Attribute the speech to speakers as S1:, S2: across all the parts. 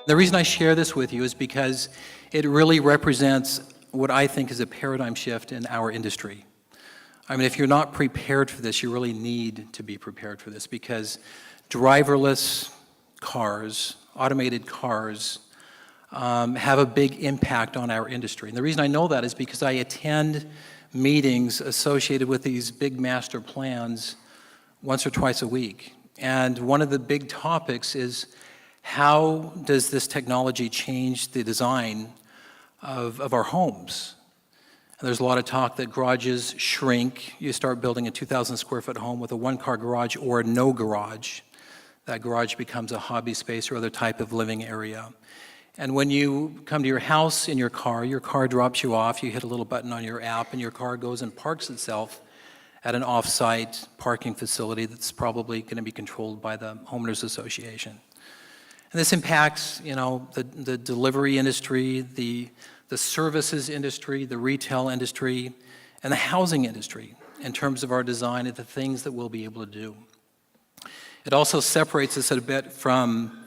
S1: The reason I share this with you is because it really represents what I think is a paradigm shift in our industry. I mean, if you're not prepared for this, you really need to be prepared for this, because driverless cars, automated cars, have a big impact on our industry. And the reason I know that is because I attend meetings associated with these big master plans once or twice a week. And one of the big topics is, how does this technology change the design of our homes? And there's a lot of talk that garages shrink. You start building a 2,000 square foot home with a one-car garage or no garage. That garage becomes a hobby space or other type of living area. And when you come to your house in your car drops you off, you hit a little button on your app, and your car goes and parks itself at an off-site parking facility that's probably going to be controlled by the homeowners association. And this impacts, the delivery industry, the services industry, the retail industry, and the housing industry in terms of our design and the things that we'll be able to do. It also separates us a bit from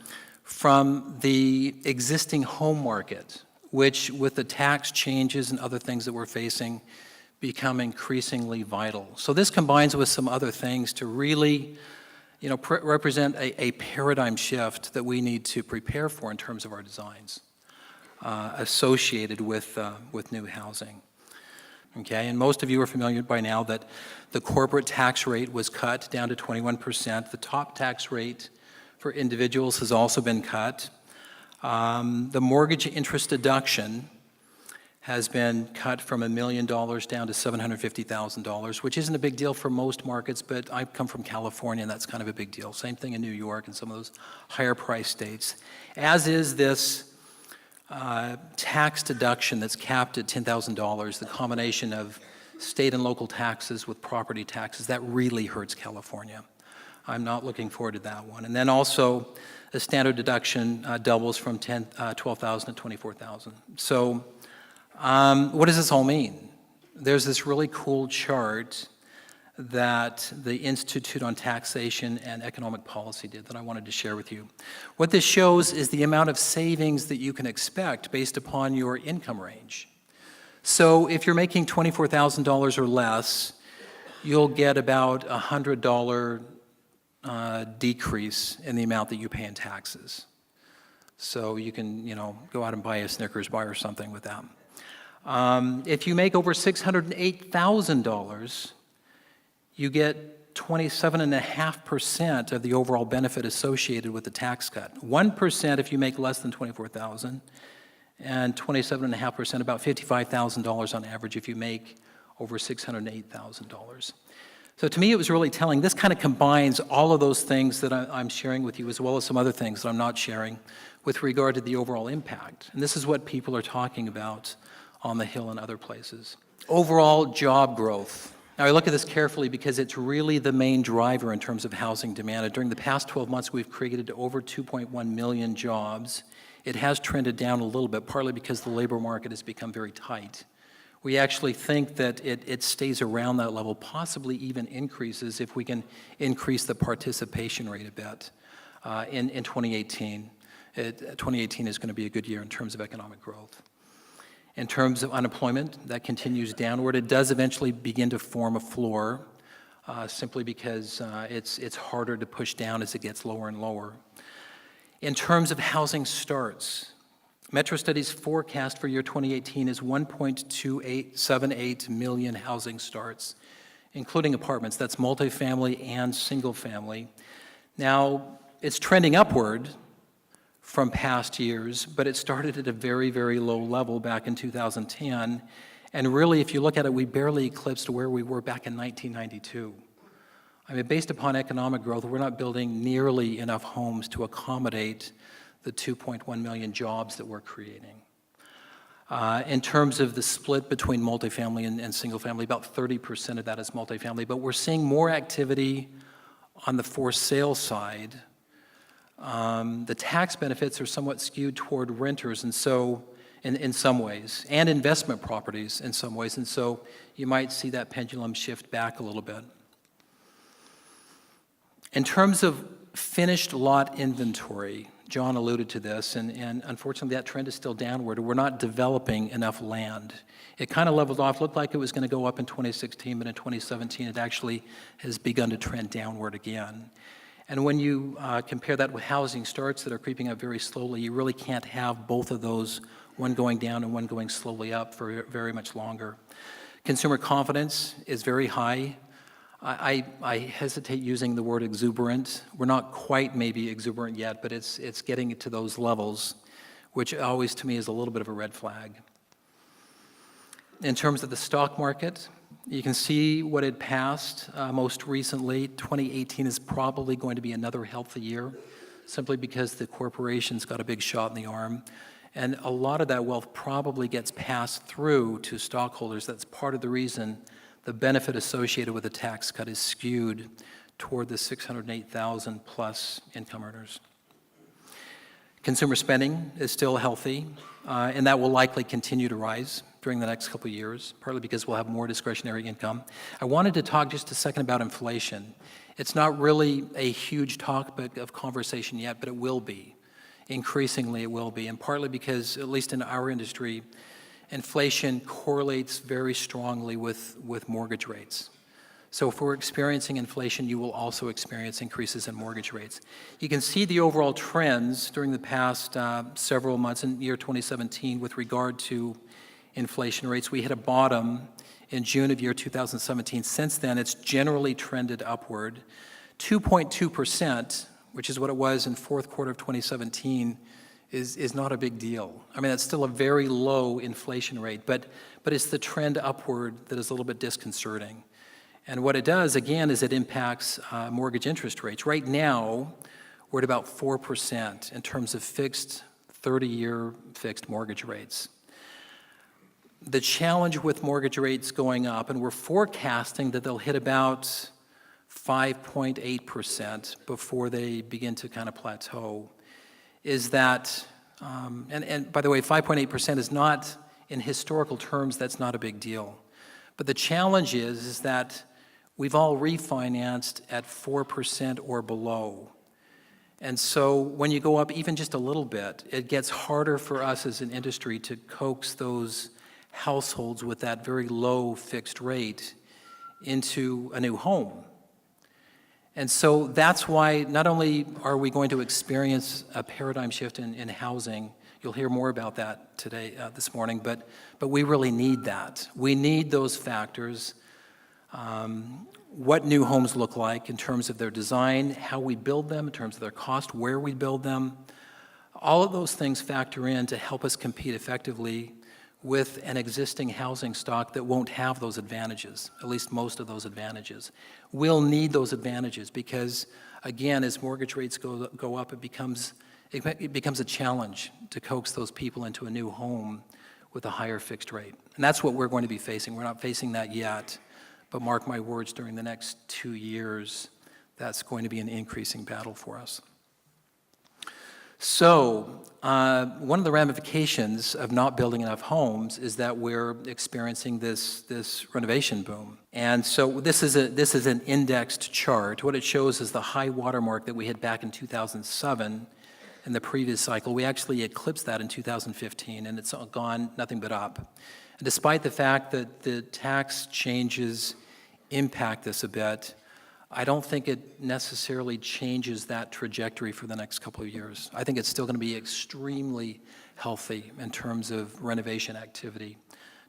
S1: the existing home market, which, with the tax changes and other things that we're facing, become increasingly vital. So this combines with some other things to really represent a paradigm shift that we need to prepare for in terms of our designs associated with new housing. Okay, and most of you are familiar by now that the corporate tax rate was cut down to 21%. The top tax rate for individuals has also been cut. The mortgage interest deduction has been cut from $1 million down to $750,000, which isn't a big deal for most markets, but I come from California, and that's kind of a big deal. Same thing in New York and some of those higher price states. As is this tax deduction that's capped at $10,000, the combination of state and local taxes with property taxes, that really hurts California. I'm not looking forward to that one. And then also, the standard deduction doubles from $12,000 to $24,000. So what does this all mean? There's this really cool chart that the Institute on Taxation and Economic Policy did that I wanted to share with you. What this shows is the amount of savings that you can expect based upon your income range. So if you're making $24,000 or less, you'll get about a $100 decrease in the amount that you pay in taxes. So you can, go out and buy a Snickers bar or something with that. If you make over $608,000, you get 27.5% of the overall benefit associated with the tax cut. 1% if you make less than $24,000, and 27.5%, about $55,000 on average if you make over $608,000. So to me, it was really telling. This kind of combines all of those things that I'm sharing with you, as well as some other things that I'm not sharing, with regard to the overall impact. And this is what people are talking about on the Hill and other places. Overall job growth. Now, I look at this carefully because it's really the main driver in terms of housing demand. And during the past 12 months, we've created over 2.1 million jobs. It has trended down a little bit, partly because the labor market has become very tight. We actually think that it stays around that level, possibly even increases if we can increase the participation rate a bit in 2018. 2018 is going to be a good year in terms of economic growth. In terms of unemployment, that continues downward. It does eventually begin to form a floor, simply because it's harder to push down as it gets lower and lower. In terms of housing starts, Metrostudy's forecast for year 2018 is 1.2878 million housing starts, including apartments. That's multifamily and single family. Now, it's trending upward from past years, but it started at a very, very low level back in 2010. And really, if you look at it, we barely eclipsed where we were back in 1992. I mean, based upon economic growth, we're not building nearly enough homes to accommodate the 2.1 million jobs that we're creating. In terms of the split between multifamily and single family, about 30% of that is multifamily, but we're seeing more activity on the for sale side. The tax benefits are somewhat skewed toward renters, and so in some ways, and investment properties in some ways, and so you might see that pendulum shift back a little bit. In terms of finished lot inventory, John alluded to this, and unfortunately that trend is still downward. We're not developing enough land. It kind of leveled off, looked like it was going to go up in 2016, but in 2017 it actually has begun to trend downward again. And when you compare that with housing starts that are creeping up very slowly, you really can't have both of those, one going down and one going slowly up for very much longer. Consumer confidence is very high. I hesitate using the word exuberant. We're not quite maybe exuberant yet, but it's getting to those levels, which always to me is a little bit of a red flag. In terms of the stock market, you can see what it passed most recently. 2018 is probably going to be another healthy year, simply because the corporations got a big shot in the arm. And a lot of that wealth probably gets passed through to stockholders. That's part of the reason the benefit associated with the tax cut is skewed toward the 608,000 plus income earners. Consumer spending is still healthy, and that will likely continue to rise during the next couple of years, partly because we'll have more discretionary income. I wanted to talk just a second about inflation. It's not really a huge topic of conversation yet, but it will be. Increasingly, it will be, and partly because, at least in our industry, inflation correlates very strongly with mortgage rates. So if we're experiencing inflation, you will also experience increases in mortgage rates. You can see the overall trends during the past several months in year 2017 with regard to inflation rates. We hit a bottom in June of year 2017. Since then, it's generally trended upward. 2.2%, which is what it was in fourth quarter of 2017, is not a big deal. I mean, that's still a very low inflation rate, but it's the trend upward that is a little bit disconcerting. And what it does, again, is it impacts mortgage interest rates. Right now, we're at about 4% in terms of fixed, 30-year fixed mortgage rates. The challenge with mortgage rates going up, and we're forecasting that they'll hit about 5.8% before they begin to kind of plateau, is that, and by the way, 5.8% is not, in historical terms, that's not a big deal. But the challenge is that we've all refinanced at 4% or below. And so when you go up even just a little bit, it gets harder for us as an industry to coax those households with that very low fixed rate into a new home. And so that's why not only are we going to experience a paradigm shift in housing, you'll hear more about that today, this morning, but we really need that. We need those factors, what new homes look like in terms of their design, how we build them, in terms of their cost, where we build them. All of those things factor in to help us compete effectively with an existing housing stock that won't have those advantages, at least most of those advantages. We'll need those advantages because, again, as mortgage rates go up, it becomes a challenge to coax those people into a new home with a higher fixed rate. And that's what we're going to be facing. We're not facing that yet, but mark my words, during the next 2 years, that's going to be an increasing battle for us. So one of the ramifications of not building enough homes is that we're experiencing this renovation boom. And so this is an indexed chart. What it shows is the high watermark that we hit back in 2007 in the previous cycle. We actually eclipsed that in 2015, and it's gone nothing but up. And despite the fact that the tax changes impact this a bit, I don't think it necessarily changes that trajectory for the next couple of years. I think it's still going to be extremely healthy in terms of renovation activity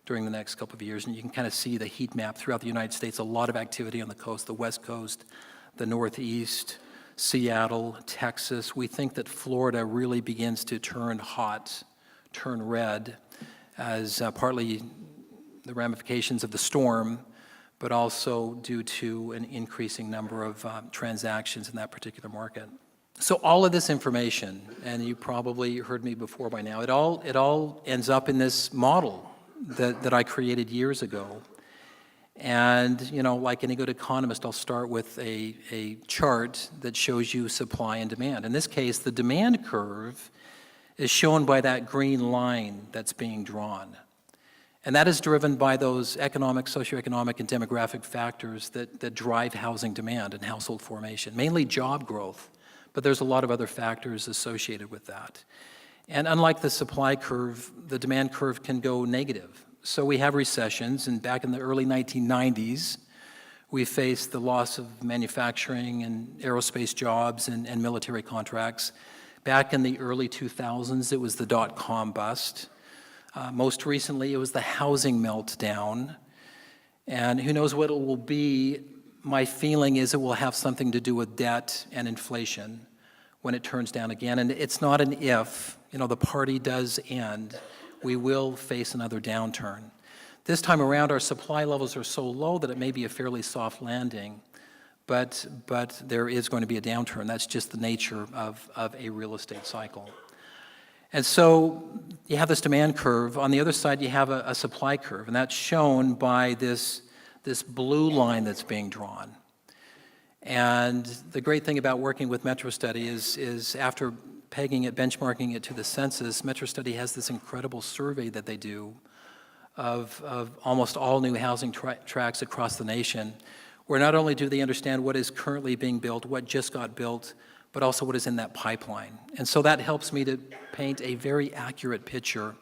S1: during the next couple of years. And you can kind of see the heat map throughout the United States, a lot of activity on the coast, the West Coast, the Northeast, Seattle, Texas. We think that Florida really begins to turn hot, turn red, as partly the ramifications of the storm, but also due to an increasing number of transactions in that particular market. So all of this information, and you probably heard me before by now, it all ends up in this model that I created years ago. And, you know, like any good economist, I'll start with a chart that shows you supply and demand. In this case, the demand curve is shown by that green line that's being drawn. And that is driven by those economic, socioeconomic, and demographic factors that drive housing demand and household formation, mainly job growth, But there's a lot of other factors associated with that. And unlike the supply curve, the demand curve can go negative. So we have recessions, and back in the early 1990s, we faced the loss of manufacturing and aerospace jobs and military contracts. Back in the early 2000s, it was the dot-com bust. Most recently, it was the housing meltdown. And who knows what it will be. My feeling is it will have something to do with debt and inflation when it turns down again. And it's not an if. The party does end. We will face another downturn. This time around, our supply levels are so low that it may be a fairly soft landing, but there is going to be a downturn. That's just the nature of a real estate cycle. And so you have this demand curve. On the other side, you have a supply curve, and that's shown by this blue line that's being drawn. And the great thing about working with Metrostudy is after pegging it, benchmarking it to the census, Metrostudy has this incredible survey that they do of almost all new housing tracts across the nation, where not only do they understand what is currently being built, what just got built, but also what is in that pipeline. And so that helps me to paint a very accurate picture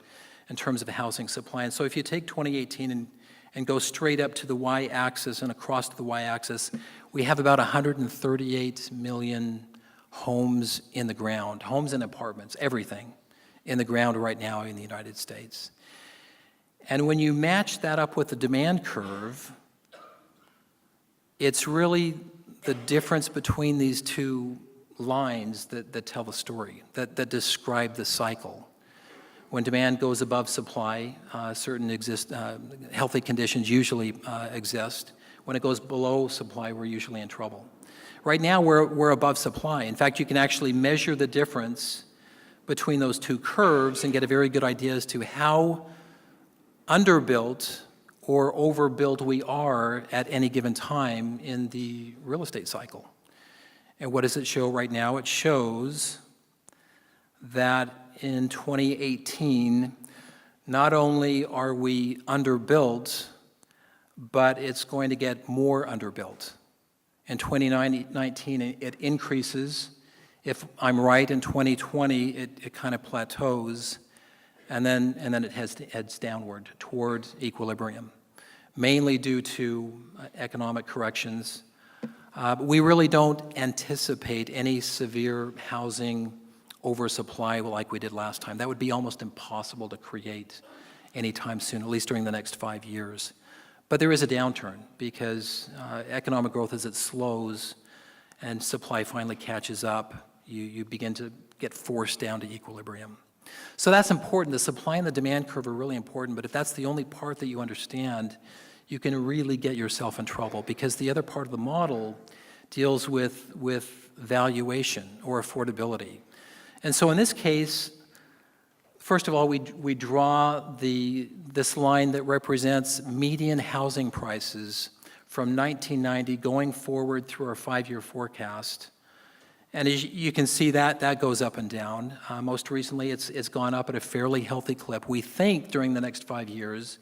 S1: in terms of housing supply. And so if you take 2018 and go straight up to the y-axis and across to the y-axis, we have about 138 million homes in the ground, homes and apartments, everything in the ground right now in the United States. And when you match that up with the demand curve, it's really the difference between these two lines that tell the story, that describe the cycle. When demand goes above supply, certain healthy conditions usually exist. When it goes below supply, we're usually in trouble. Right now, we're above supply. In fact, you can actually measure the difference between those two curves and get a very good idea as to how underbuilt or overbuilt we are at any given time in the real estate cycle. And what does it show right now? It shows that in 2018, not only are we underbuilt, but it's going to get more underbuilt. In 2019, it increases. If I'm right, in 2020, it kind of plateaus, and then it heads downward toward equilibrium, mainly due to economic corrections. We really don't anticipate any severe housing oversupply like we did last time. That would be almost impossible to create anytime soon, at least during the next 5 years. But there is a downturn because economic growth, as it slows and supply finally catches up, you begin to get forced down to equilibrium. So that's important. The supply and the demand curve are really important, but if that's the only part that you understand, you can really get yourself in trouble because the other part of the model deals with valuation or affordability. And so in this case, first of all, we draw this line that represents median housing prices from 1990 going forward through our 5-year forecast. And as you can see, that goes up and down. Most recently, it's gone up at a fairly healthy clip. We think during the next 5 years,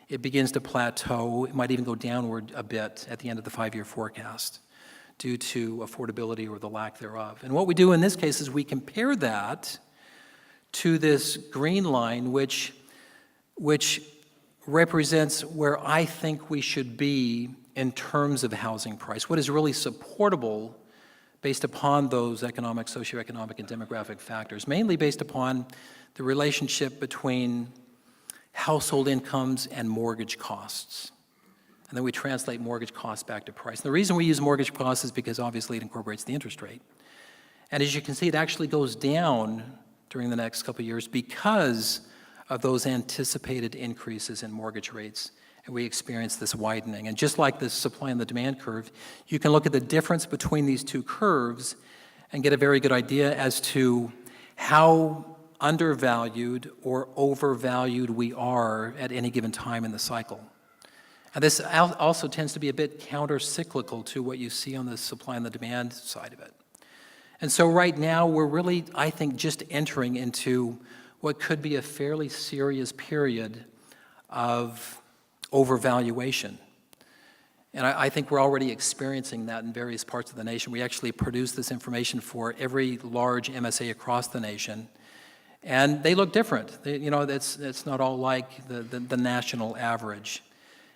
S1: it begins to plateau. It might even go downward a bit at the end of the 5-year forecast due to affordability or the lack thereof. And what we do in this case is we compare that to this green line, which represents where I think we should be in terms of housing price, what is really supportable based upon those economic, socioeconomic, and demographic factors, mainly based upon the relationship between household incomes and mortgage costs. And then we translate mortgage costs back to price. And the reason we use mortgage costs is because obviously it incorporates the interest rate. And as you can see, it actually goes down during the next couple of years because of those anticipated increases in mortgage rates. And we experience this widening. And just like the supply and the demand curve, you can look at the difference between these two curves and get a very good idea as to how undervalued or overvalued we are at any given time in the cycle. And this also tends to be a bit counter-cyclical to what you see on the supply and the demand side of it. And so right now, we're really, I think, just entering into what could be a fairly serious period of overvaluation. And I think we're already experiencing that in various parts of the nation. We actually produce this information for every large MSA across the nation, and they look different. It's not all like the national average.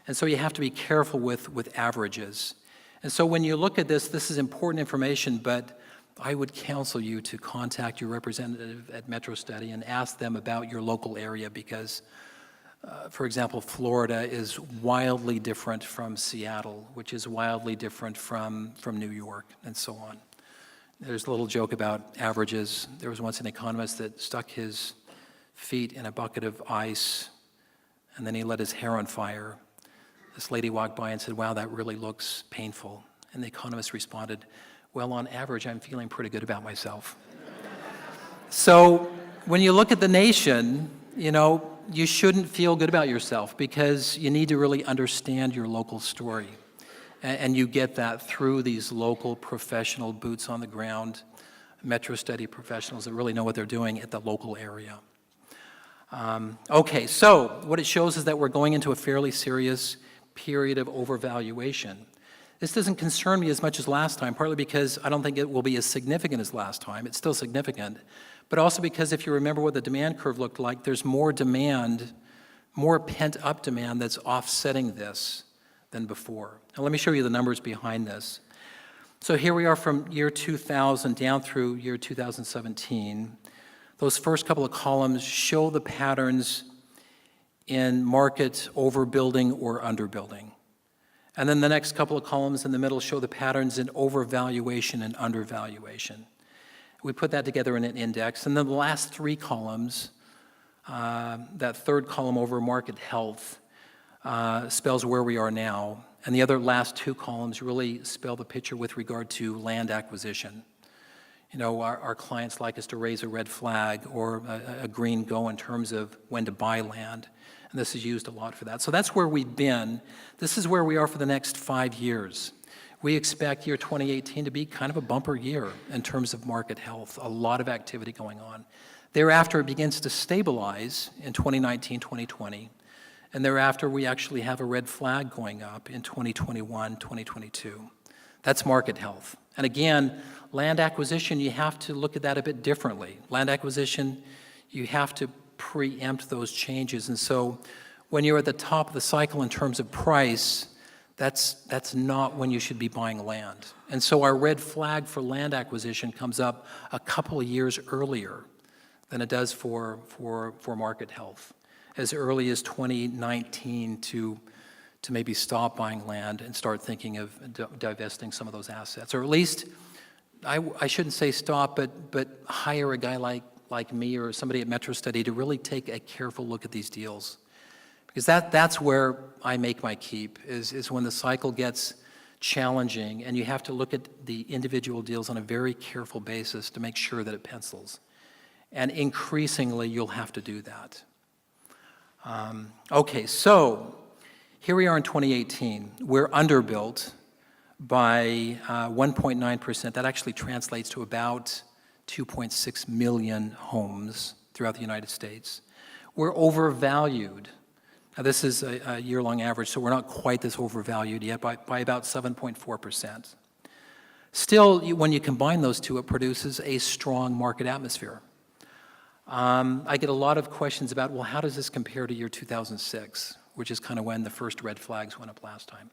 S1: And so you have to be careful with averages. And so when you look at this, this is important information, but I would counsel you to contact your representative at Metrostudy and ask them about your local area because, for example, Florida is wildly different from Seattle, which is wildly different from New York, and so on. There's a little joke about averages. There was once an economist that stuck his feet in a bucket of ice, and then he lit his hair on fire. This lady walked by and said, "Wow, that really looks painful." And the economist responded, "Well, on average, I'm feeling pretty good about myself." So when you look at the nation, you shouldn't feel good about yourself because you need to really understand your local story. And you get that through these local professional boots on the ground, Metrostudy professionals that really know what they're doing at the local area. Okay, so what it shows is that we're going into a fairly serious period of overvaluation. This doesn't concern me as much as last time, partly because I don't think it will be as significant as last time. It's still significant, but also because if you remember what the demand curve looked like, there's more demand, more pent-up demand that's offsetting this than before. Now let me show you the numbers behind this. So here we are from year 2000 down through year 2017. Those first couple of columns show the patterns in market overbuilding or underbuilding. And then the next couple of columns in the middle show the patterns in overvaluation and undervaluation. We put that together in an index. And then the last three columns, that third column over market health, spells where we are now. And the other last two columns really spell the picture with regard to land acquisition. Our clients like us to raise a red flag or a green go in terms of when to buy land. And this is used a lot for that. So that's where we've been. This is where we are for the next 5 years. We expect year 2018 to be kind of a bumper year in terms of market health, a lot of activity going on. Thereafter, it begins to stabilize in 2019, 2020. And thereafter, we actually have a red flag going up in 2021, 2022. That's market health. And again, land acquisition, you have to look at that a bit differently. Land acquisition, you have to preempt those changes. And so when you're at the top of the cycle in terms of price, that's not when you should be buying land. And so our red flag for land acquisition comes up a couple of years earlier than it does for market health. As early as 2019 to maybe stop buying land and start thinking of divesting some of those assets. Or at least, I shouldn't say stop, but hire a guy like me or somebody at Metrostudy to really take a careful look at these deals. Because that's where I make my keep, is when the cycle gets challenging and you have to look at the individual deals on a very careful basis to make sure that it pencils. And increasingly, you'll have to do that. Okay, so here we are in 2018. We're underbuilt by 1.9%. That actually translates to about 2.6 million homes throughout the United States. We're overvalued. Now, this is a year-long average, so we're not quite this overvalued yet, by about 7.4%. Still, when you combine those two, it produces a strong market atmosphere. I get a lot of questions about, well, how does this compare to year 2006, which is kind of when the first red flags went up last time?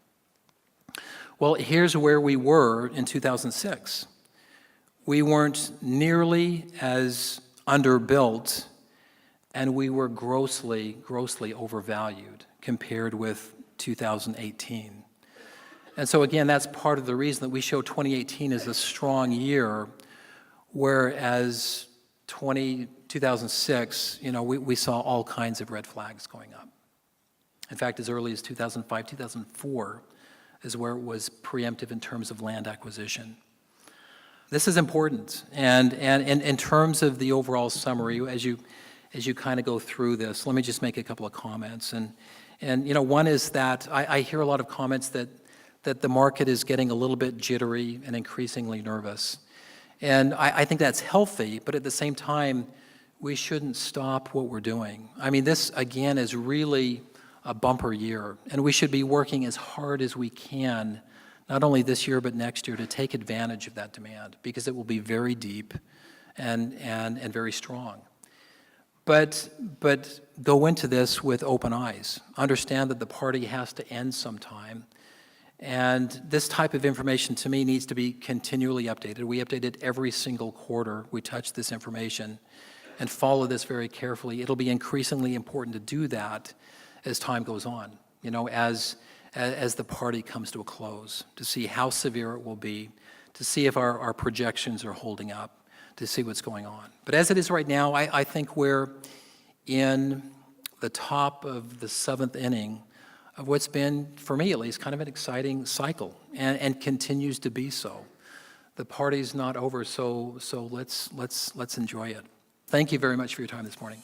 S1: Well, here's where we were in 2006. We weren't nearly as underbuilt, and we were grossly overvalued compared with 2018. And so again, that's part of the reason that we show 2018 as a strong year, whereas 2006, we saw all kinds of red flags going up. In fact, as early as 2005, 2004 is where it was preemptive in terms of land acquisition. This is important, and in terms of the overall summary, as you kind of go through this, let me just make a couple of comments. And one is that I hear a lot of comments that the market is getting a little bit jittery and increasingly nervous. And I think that's healthy, but at the same time, we shouldn't stop what we're doing. I mean, this, again, is really a bumper year. And we should be working as hard as we can, not only this year but next year, to take advantage of that demand, because it will be very deep and very strong. But go into this with open eyes. Understand that the party has to end sometime. And this type of information, to me, needs to be continually updated. We update it every single quarter. We touch this information and follow this very carefully. It'll be increasingly important to do that as time goes on, as the party comes to a close, to see how severe it will be, to see if our projections are holding up, to see what's going on. But as it is right now, I think we're in the top of the 7th inning of what's been, for me at least, kind of an exciting cycle, and continues to be so. The party's not over, so let's enjoy it. Thank you very much for your time this morning.